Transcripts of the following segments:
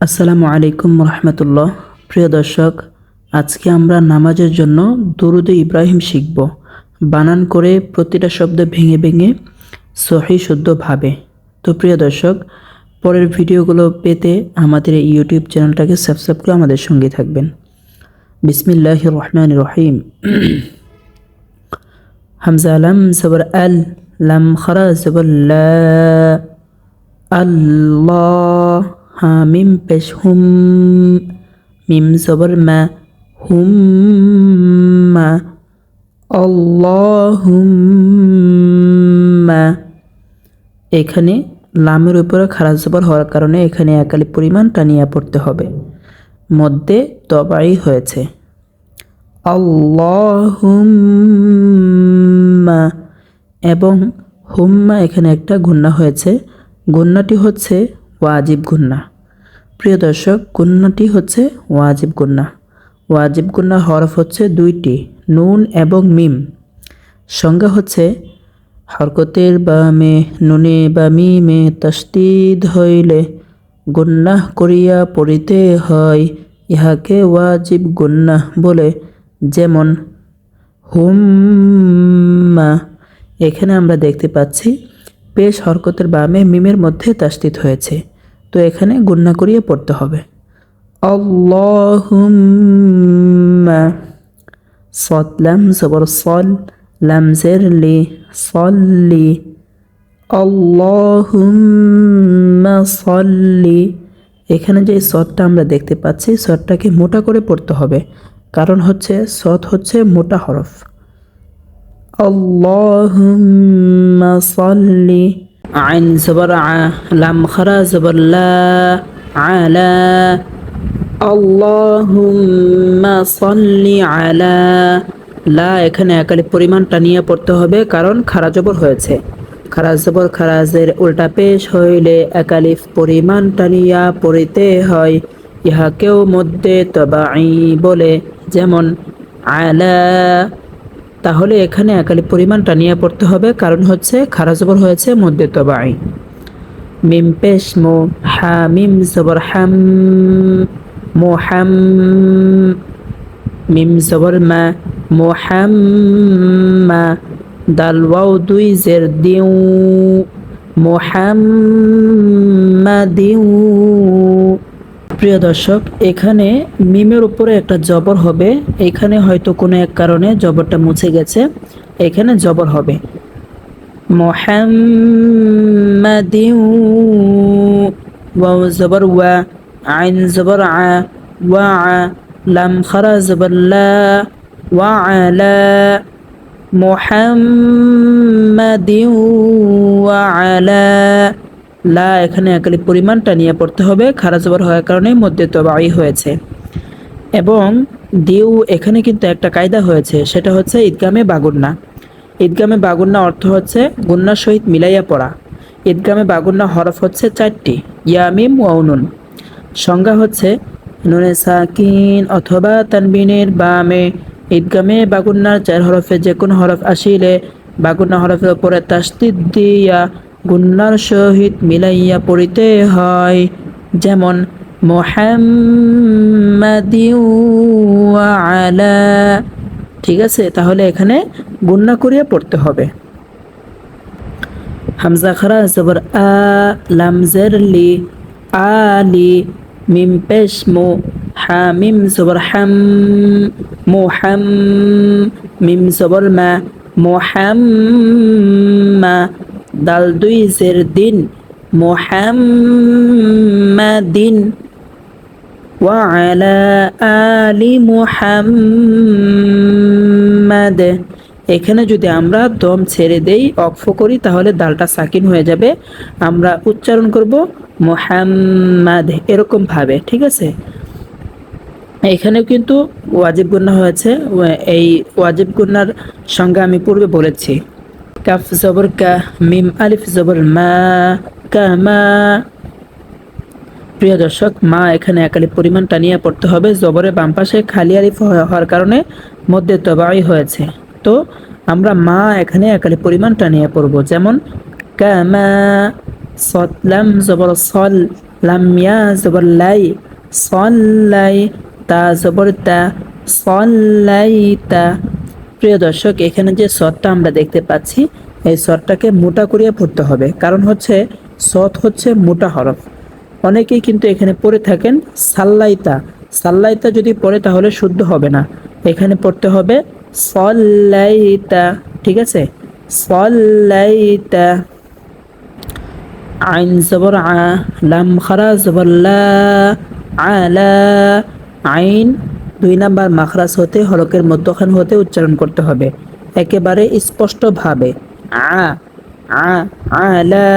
আসসালামু আলাইকুম রহমতুল্লাহ। প্রিয় দর্শক, আজকে আমরা নামাজের জন্য দুরুদে ইব্রাহিম শিখব, বানান করে প্রতিটা শব্দ ভেঙে ভেঙে সহি শুদ্ধভাবে। তো প্রিয় দর্শক, পরের ভিডিওগুলো পেতে আমাদের এই ইউটিউব চ্যানেলটাকে সাবস্ক্রাইব করে আমাদের সঙ্গে থাকবেন। বিসমিল্লাহির রহমানির রহিম। হামজা লাম জবর আল, লাম খারা জবর লা, আল্লাহ। মিম পেশ হুম, মিম জবর মা, হুম্মা, আল্লাহুম্মা। এখানে লামের উপরে খারাজ জবর হওয়ার কারণে এখানে এক আলিফ পরিমাণ টানিয়া পড়তে হবে। মধ্যে তবাই হয়েছে আল্লাহুম্মা, এবং হুম্মা এখানে একটা গুন্না হয়েছে। গুন্নাটি হচ্ছে ওয়াজিব গুন্না। প্রিয় দর্শক, গুন্নাটি হচ্ছে ওয়াজিব গুন্না। ওয়াজিব গুন্নার হরফ হচ্ছে দুইটি, নুন এবং মিম। সংজ্ঞা হচ্ছে হরকতের বামে নুনে বা মিমে তাসদীদ হইলে গুন্নাহ করিয়া পড়িতে হয়, ইহাকে ওয়াজিব গুন্নাহ বলে। যেমন হুম্মা। এখানে আমরা দেখতে পাচ্ছি পেশ হরকতের বামে মিমের মধ্যে তাসদীদ হয়েছে, তো এখানে গুন্না করিয়ে পড়তে হবে আল্লাহুম্মা। সদ লাম জবর সল, লাম জের লি, সল্লি, আল্লাহুম্মা সল্লি। এখানে যে সদটা আমরা দেখতে পাচ্ছি, সদটাকে মোটা করে পড়তে হবে, কারণ হচ্ছে সদ হচ্ছে মোটা হরফ। আল্লাহুম্মা সল্লি। আইন জবর আ, লাম খারা জবর লা, আলা, আল্লাহুম্মা সল্লি আলা। লা এখানে এক আলিফ পরিমাণ টানিয়ে পড়তে হবে, কারণ খারা জবর হয়েছে। খারা জবর খারাজের উল্টা পেশ হইলে এক আলিফ পরিমাণ টানিয়া পড়িতে হয়, ইহাকেও মধ্যে তবাই বলে। যেমন আলা। তাহলে এখানে এক আলিফ পরিমাণ টানিয়া পড়তে হবে, কারণ হচ্ছে খারা জবর হয়েছে, মধ্যে তবাই। মিম পেশ মো, হা মিম জবর হাম, মোহাম। মিম জবর মা, মোহাম্মা। দাল ওয়াও দুই জের দিউ, মোহাম্মাদিউ। প্রিয় দর্শক, এখানে মিমের উপরে একটা জবর হবে। এখানে হয়তো কোনো এক কারণে জবরটা মুছে গেছে, এখানে জবর হবে মোহাম্মাদিউ। ওয়াও জবর ওয়া, আইন জবর আ, ওয়া আ, লাম খারা জবর লা, ওয়া আলা, মুহাম্মাদিন ওয়া আলা। লা এখানে এক আলিফ পরিমাণ টানিয়ে পড়তে হবে, খারা জবর হওয়ার কারণে মধ্যে তবাই হয়েছে। এবং দিউ এখানে কিন্তু একটা কায়দা হয়েছে, সেটা হচ্ছে ঈদগামে বাগুন্না। ঈদগামে বাগুন্না অর্থ হচ্ছে গুন্নার সহিত মিলাইয়া পড়া। ঈদগামে বাগুন্না হরফ হচ্ছে 4টি, ইয়া মিম ওয়া নুন। সংজ্ঞা হচ্ছে নুনে সাকিন অথবা তানবিনের বামে ঈদগামে বাগুন্নার 4 হরফে যে কোনো হরফ আসিলে বাগুন্না হরফের উপরে তাসদীদ দিয়া গুন্নার সহিত মিলাইয়া পড়িতে হয়। যেমন মুহাম্মাদিন ওয়া আলা। ঠিক আছে, তাহলে এখানে গুন্না করিয়া পড়তে হবে। হামজা খারা জবর আ, লাম জের লি, আলি। মিম পেশ মো, হা মিম জবর হাম, মোহাম। মিম জবর মা, মোহাম্মা। দাল দুই জের দিন, মোহাম্মাদিন। ওয়া আলা আলি মুহাম্মাদ। এখানে যদি আমরা দম ছেড়ে দেই, অক্ফ করি, তাহলে দালটা সাকিন হয়ে যাবে। আমরা উচ্চারণ করব মুহাম্মাদ এরকম ভাবে। ঠিক আছে, এখানেও কিন্তু ওয়াজিব গুন্না হয়েছে। এই ওয়াজিব গুন্নার সংজ্ঞা আমি পূর্বে বলেছি। কাফ জবর কা, মিম আলিফ জবর মা, কামা। প্রিয় দর্শক, মা এখানে এক আলিফ পরিমাণ টানিয়ে পড়তে হবে। জবরের বাম পাশে খালি আলিফ হওয়ার কারণে মধ্যে তবাই হয়েছে, তো আমরা মা এখানে এক আলিফ পরিমাণ টানিয়ে পড়ব। যেমন কামা। সদ লাম জবর সল, লাম ইয়া জবর লাই, সল্লাই, তা জবর তা, সল্লাইতা। প্রিয় দর্শক, এখানে যে সদটা আমরা দেখতে পাচ্ছি, এই সদটাকে মোটা করিয়া পড়তে হবে, কারণ হচ্ছে সদ হচ্ছে মোটা হরফ। অনেকেই কিন্তু এখানে পড়ে থাকেন সাল্লাইতা। সাল্লাইতা যদি পড়ে তাহলে শুদ্ধ হবে না, এখানে পড়তে হবে সল্লাইতা। ঠিক আছে, সল্লাইতা। আইন জবর আ, লাম খারা জবর লা, আলা। আইন 2 নাম্বার মাখরাজ হতে হলকের মধ্যখান হতে উচ্চারণ করতে হবে একেবারে স্পষ্টভাবে। আ, আ, আলা।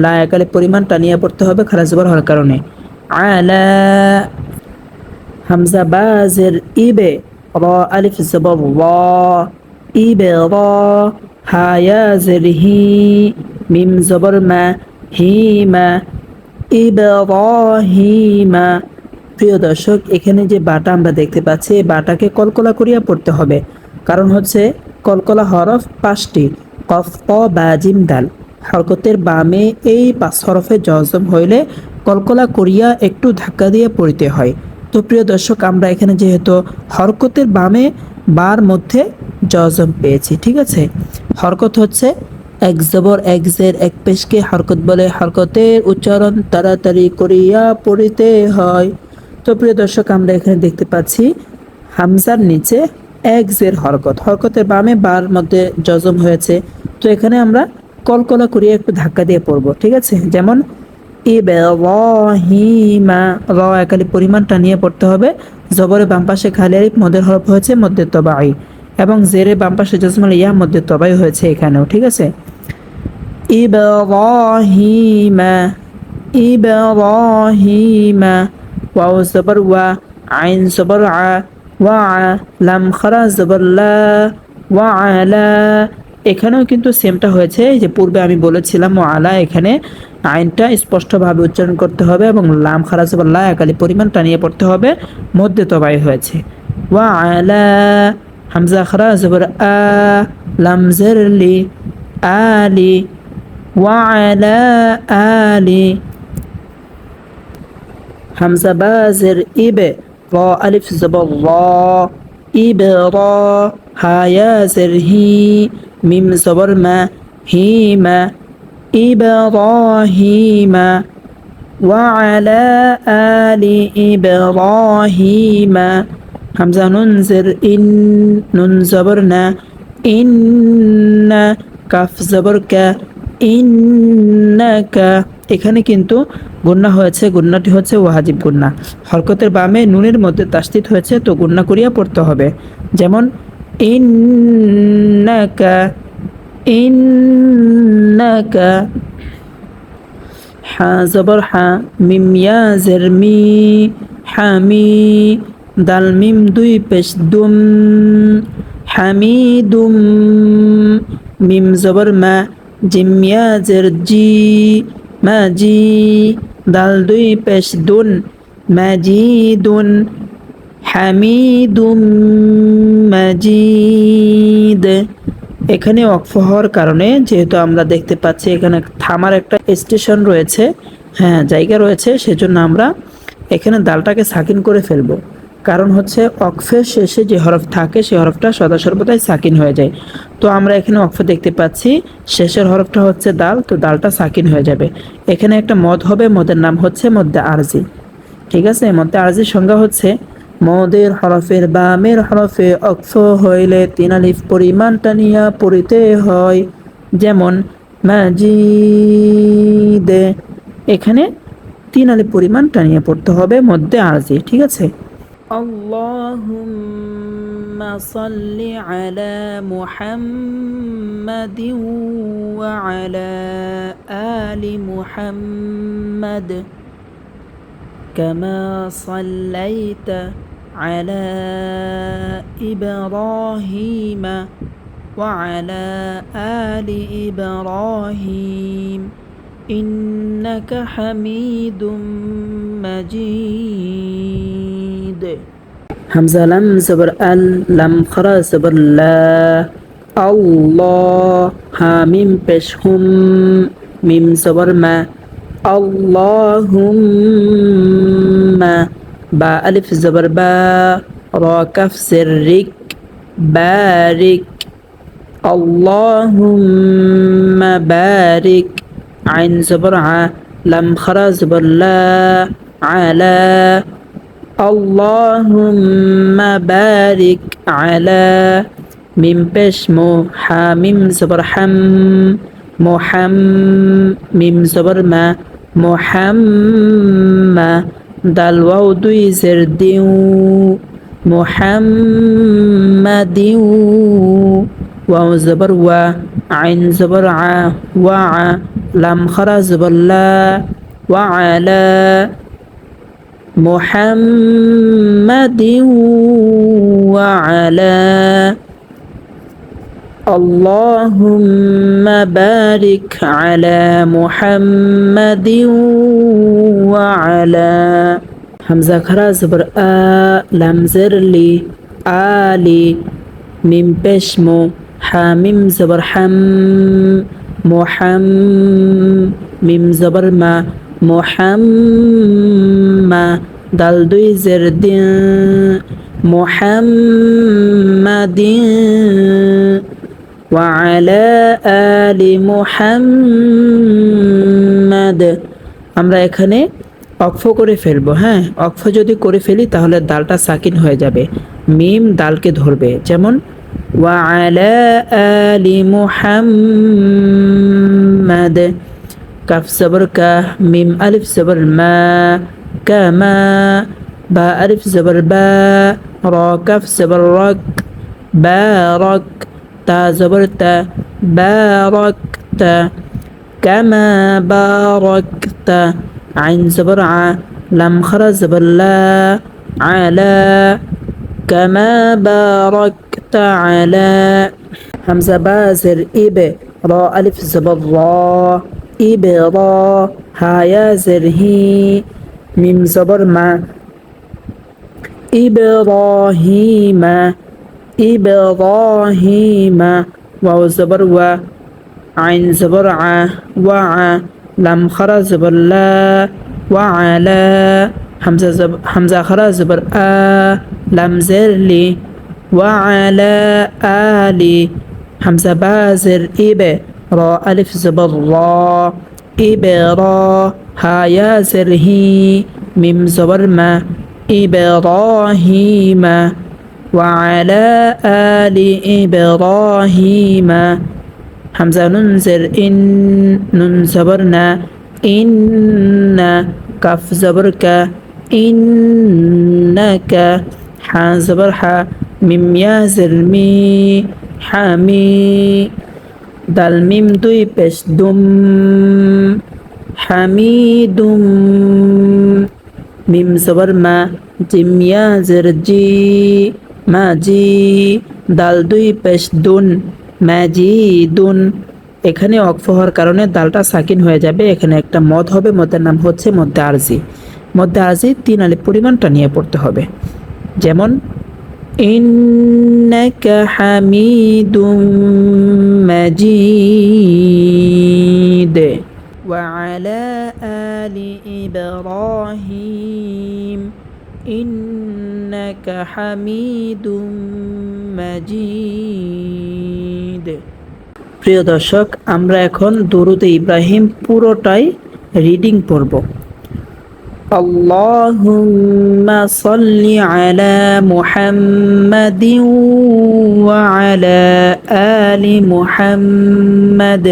লা একালে পরিমাণ টানিয়ে পড়তে হবে খারাজ জবর হওয়ার কারণে। আলা। হামজা বাজের ইবে, র আলিফ জবর র, ইবে র। হায়া জের হি, মিম জবর মা, হিমা, ইব্রাহিমা। প্রিয় দর্শক, এখানে যে বাটা আমরা দেখতে পাচ্ছি, এই বাটাকে কলকলা করিয়া পড়তে হবে, কারণ হচ্ছে কলকলা হরফ 5টি, কফ ক বা জিম দাল। হরকতের বামে এই 5 হরফে জজম হইলে কলকলা করিয়া একটু ধাক্কা দিয়ে পড়িতে হয়। তো প্রিয় দর্শক, আমরা এখানে যেহেতু হরকতের বামে বার মধ্যে জজম পেয়েছি, ঠিক আছে। হরকত হচ্ছে এক জবর এক জের এক পেশকে হরকত বলে, হরকতের উচ্চারণ তাড়াতাড়ি করিয়া পড়িতে হয়। তো প্রিয় দর্শক, আমরা এখানে দেখতে পাচ্ছি হামজার নিচে এক জের হরকত, হরকতের বামে বার মধ্যে জজম হয়েছে। তো এখানে আমরা কলকলা করিয়া একটু ধাক্কা দিয়ে পড়বো, ঠিক আছে। যেমন ইব্রাহিমা, র একালি পরিমাণ টানিয়ে পড়তে হবে। জবরে বাম পাশে খালি আলিফ মদের হরফ হয়েছে মধ্যে তবাই, এবং জেরে বাম পাশে জজমাল ইয়া মধ্যে তবাই হয়েছে এখানেও, ঠিক আছে। ইব্রাহিমা, ইব্রাহিমা। ওয়াও জবর ওয়া, আইন জবর আ, ওয়া, লাম খারা জবর লা, ওয়া আলা। এখানেও কিন্তু সেমটা হয়েছে, এই যে পূর্বে আমি বলেছিলাম ওয়ালা, এখানে আইনটা স্পষ্টভাবে উচ্চারণ করতে হবে এবং লাম খারা জবর লা একালি পরিমাণ টানিয়ে পড়তে হবে, মধ্যে তবাই হয়েছে। ওয়া আলা। হামজা খারা জবর আ, লাম জের লি, আলি, وعلى آل। হামজা বাজের ইবে, র আলিফ জবর র, ইবরা। হায়া জের হি, মিম জবর মা, হিমা, ইব্রাহিমা। وعلى آل إبراهيم। হামজা নুন জের ইন, নুন জবর না, ইন্না। কাফ জবর কা, ইন্নাকা। এখানে কিন্তু গুন্না হয়েছে, গুন্নাটি হচ্ছে ওয়াজিব গুন্না। হরকতের বামে নুনের মধ্যে তাসদিদ হয়েছে, তো গুন্না করিয়া পড়তে হবে। যেমন ইন্নাকা, ইন্নাকা। হা জবর হা, মিম ইয়া জের মি, হামি। দাল মিম 2 পেশ দুম, হামিদুম। মিম জবর মা, জিম ইয়া জের জি, মাজি। দাল 2 পেশ দুন, মাজিদুন, হামিদুম মাজিদ। এখানে ওয়াকফ হওয়ার কারণে, যেহেতু আমরা দেখতে পাচ্ছি এখানে থামার একটা স্টেশন রয়েছে, হ্যাঁ জায়গা রয়েছে, সেজন্য আমরা এখানে দালটাকে সাকিন করে ফেলবো। কারণ হচ্ছে ওয়াকফের শেষে যে হরফ থাকে সেই হরফটা সদা সর্বদাই সাকিন হয়ে যায়। তো আমরা এখানে ওয়াকফে দেখতে পাচ্ছি শেষের হরফটা হচ্ছে দাল, তো দালটা সাকিন হয়ে যাবে। এখানে একটা মদ হবে, মদের নাম হচ্ছে মদ্দে আরজি, ঠিক আছে। মদ্দে আরজির সংজ্ঞা হচ্ছে মদের হরফের বামের হরফে অক্ফ হইলে 3 আলিফ পরিমাণ টানিয়া পড়িতে হয়। যেমন মাজিদে, এখানে 3 আলিফ পরিমাণ টানিয়ে পড়তে হবে মধ্যে আরজি, ঠিক আছে। আল্লাহুম্মা সাল্লি আলা মুহাম্মাদিন ওয়া আলা আলি মুহাম্মাদ কামা সাল্লাইতা على إبراهيم وعلى آل إبراهيم إنك حميد مجيد. همزة لم زبر ال، لم خرا زبر لا. الله، ها ميم পেশ হুম, মিম জবর মা, আল্লাহুম্মা বা আলিফ জবর বা র কাফ জের রিক বারিক আল্লাহুম্মা বারিক আইন জবর আ লাম খারা জবর লা আলা আল্লাহুম্মা বারিক আলা মিম পেশ মো হা মিম জবর হাম মোহাম মিম জবর মা মোহাম্মা দাল ওয়াও দুই জের দিউ মোহাম্মাদিউ ওয়াও জবর ওয়া আইন জবর আ ওয়া লাম খারা জবর লা ওয়া আলা মুহাম্মাদিউ ওয়া আলা اللهم بارك على محمد وعلى همزة خرا زبر لام زر لي آلي ميم بشمو حاميم زبر حم محم ميم زبر ما محمد دال دوي زر دين محمد وعلى آل محمد আমরা এখানে অক্ফ করে ফেলবো। হ্যাঁ, অক্ফ যদি করে ফেলি তাহলে দালটা সাকিন হয়ে যাবে, মিম দালকে ধরবে। যেমন وعلى آل محمد কাফ জবর কা মিম আলিফ জবর মা কামা বা আলিফ জবর বা র কাফ জবর রক বারক তা জবর তা বারাকতা কামা বারাকতা আইন জবর আ লাম খারা জবর লা আলা কামা বারাকতা আলা হামজা বা জের ইবে র আলিফ জবর র ইবে র হা ইয়া জের হি মিম জবর মা ইব্রাহিমা ইব্রাহিমা ওয়াও জবর ওয়া আইন জবর আ ওয়া লাম খারা জবর লা ওয়া আলা হামজা খারা জবর আ লাম জের লি ওয়া আলা আলি হামজা বা জের ইবে র আলিফ জবর র ইবে র হা ইয়া জের হি মিম জবর মা إبراهيم وعلى آل إبراهيم همزة ننزر إن ننزبرنا إن كف زبرك إنك حا زبر حا ميم يا زرمي حامي دال ميم دوي بش دم حميد মিম জবর মা জিম ইয়া জের জি মা জি দাল দুই পেশ দুন মাজিদুন এখানে অক্ফ হওয়ার কারণে দালটা সাকিন হয়ে যাবে। এখানে একটা মদ হবে, মদের নাম হচ্ছে মদ্দে আরজি। মদ্দে আরজি 3 আলিফ পরিমাণটা নিয়ে পড়তে হবে। যেমন ইন্নাকা হামিদুম মাজিদ وعلى آل إبراهيم إنك حميد مجيد প্রিয় দর্শক, আমরা এখন দুরুদ ইব্রাহিম পুরোটাই রিডিং পড়ব। আল্লাহুম্মা সাল্লি আলা মুহাম্মাদিন ওয়া আলা আলি মুহাম্মাদ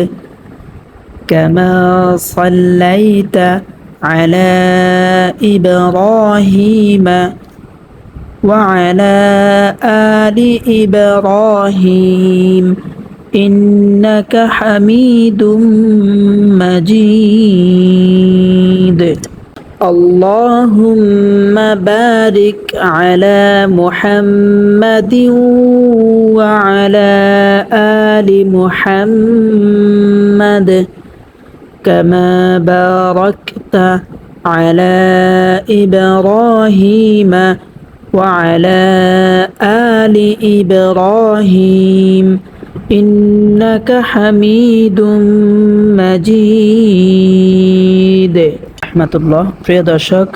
كما صليت على إبراهيم وعلى آل إبراهيم إنك حميد مجيد اللهم بارك على محمد وعلى آل محمد كما باركت على إبراهيم وعلى آل إبراهيم ইন্নাকা হামিদুম মাজিদ। রাহমাতুল্লাহ। প্রিয় দর্শক,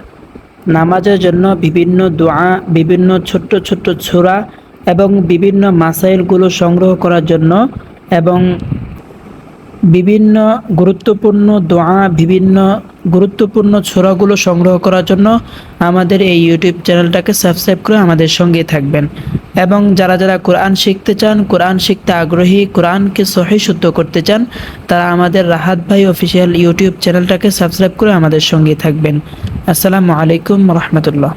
নামাজের জন্য বিভিন্ন দোয়া, বিভিন্ন ছোট্ট ছোট্ট সূরা এবং বিভিন্ন মাসাইলগুলো সংগ্রহ করার জন্য এবং বিভিন্ন গুরুত্বপূর্ণ দোয়া, বিভিন্ন গুরুত্বপূর্ণ সূরাগুলো সংগ্রহ করার জন্য আমাদের এই ইউটিউব চ্যানেলটাকে সাবস্ক্রাইব করে আমাদের সঙ্গেই থাকবেন। এবং যারা যারা কোরআন শিখতে চান, কোরআন শিখতে আগ্রহী, কোরআনকে সহিহ শুদ্ধ করতে চান, তারা আমাদের রাহাত ভাই অফিসিয়াল ইউটিউব চ্যানেলটাকে সাবস্ক্রাইব করে আমাদের সঙ্গেই থাকবেন। আসসালামু আলাইকুম রহমতুল্লাহ।